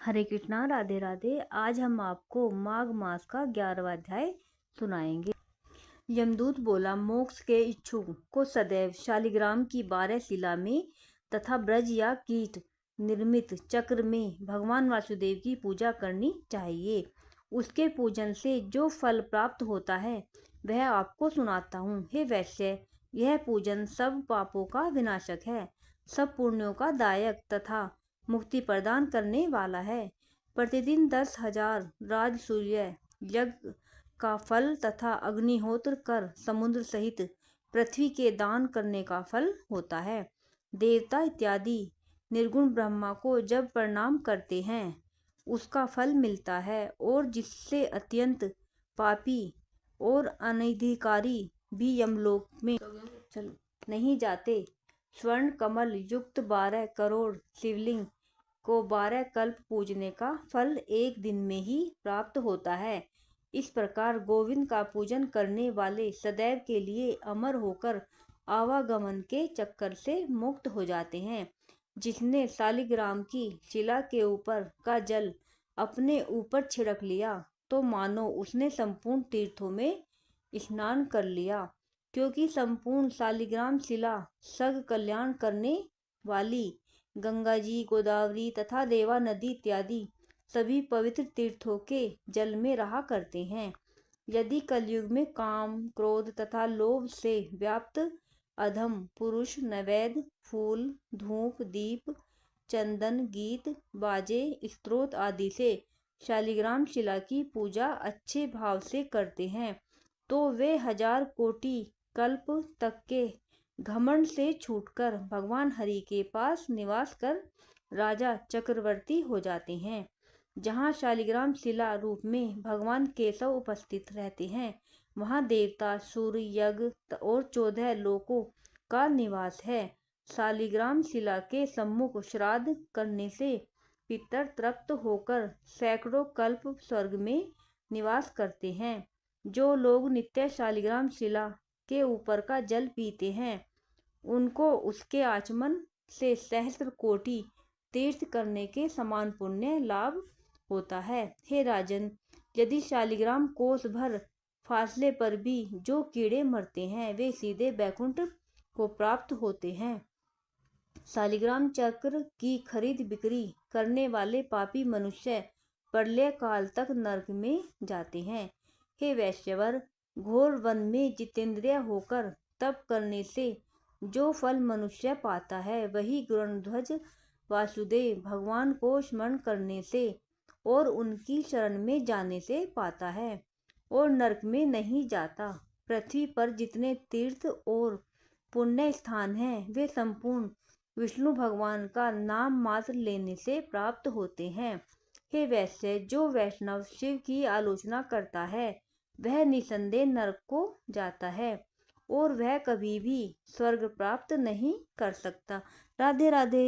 हरे कृष्णा, राधे राधे। आज हम आपको माघ मास का 11वां अध्याय सुनाएंगे। यमदूत बोला, मोक्ष के इच्छुक को सदैव शालिग्राम की 12 शिला में तथा ब्रज या कीट निर्मित चक्र में भगवान वासुदेव की पूजा करनी चाहिए। उसके पूजन से जो फल प्राप्त होता है वह आपको सुनाता हूँ। हे वैश्य, यह पूजन सब पापों का विनाशक है, सब पुण्यों का दायक तथा मुक्ति प्रदान करने वाला है। प्रतिदिन 10,000 राजसूय यज्ञ का फल तथा अग्निहोत्र कर समुद्र सहित पृथ्वी के दान करने का फल होता है। देवता इत्यादि निर्गुण ब्रह्मा को जब प्रणाम करते हैं उसका फल मिलता है, और जिससे अत्यंत पापी और अनधिकारी भी यमलोक में नहीं जाते। स्वर्ण कमल युक्त 12 करोड़ शिवलिंग को 12 कल्प पूजने का फल एक दिन में ही प्राप्त होता है। इस प्रकार गोविंद का पूजन करने वाले सदैव के लिए अमर होकर आवागमन के चक्कर से मुक्त हो जाते हैं। जिसने शालिग्राम की शिला के ऊपर का जल अपने ऊपर छिड़क लिया तो मानो उसने संपूर्ण तीर्थों में स्नान कर लिया, क्योंकि संपूर्ण शालिग्राम शिला सग कल्याण करने वाली गंगा जी, गोदावरी तथा देवा नदी इत्यादि सभी पवित्र तीर्थों के जल में रहा करते हैं। यदि कलयुग में काम, क्रोध तथा लोभ से व्याप्त अधम पुरुष नैवेद्य, फूल, धूप, दीप, चंदन, गीत, बाजे, स्तोत्र आदि से शालिग्राम शिला की पूजा अच्छे भाव से करते हैं तो वे 1000 कोटि कल्प तक के घमंड से छूटकर भगवान हरि के पास निवास कर राजा चक्रवर्ती हो जाते हैं। जहाँ शालिग्राम शिला रूप में भगवान केशव उपस्थित रहते हैं वहाँ देवता, सूर्य, यज्ञ और 14 लोकों का निवास है। शालिग्राम शिला के सम्मुख श्राद्ध करने से पितर तृप्त होकर सैकड़ों कल्प स्वर्ग में निवास करते हैं। जो लोग नित्य शालिग्राम शिला के ऊपर का जल पीते हैं उनको उसके आचमन से सहस्त्र कोटि तीर्थ करने के समान पुण्य लाभ होता है। हे राजन, यदि शालिग्राम कोस भर फासले पर भी जो कीड़े मरते हैं वे सीधे बैकुंठ को प्राप्त होते हैं। शालिग्राम चक्र की खरीद बिक्री करने वाले पापी मनुष्य प्रलय काल तक नरक में जाते हैं। हे वैश्यवर, घोर वन में जितेंद्रिय होकर तप करने से जो फल मनुष्य पाता है वही गरुड़ध्वज वासुदेव भगवान को स्मरण करने से और उनकी शरण में जाने से पाता है और नरक में नहीं जाता। पृथ्वी पर जितने तीर्थ और पुण्य स्थान हैं वे संपूर्ण विष्णु भगवान का नाम मात्र लेने से प्राप्त होते हैं। हे वैश्य, जो वैष्णव शिव की आलोचना करता है वह निसंदेह नरक को जाता है और वह कभी भी स्वर्ग प्राप्त नहीं कर सकता। राधे राधे।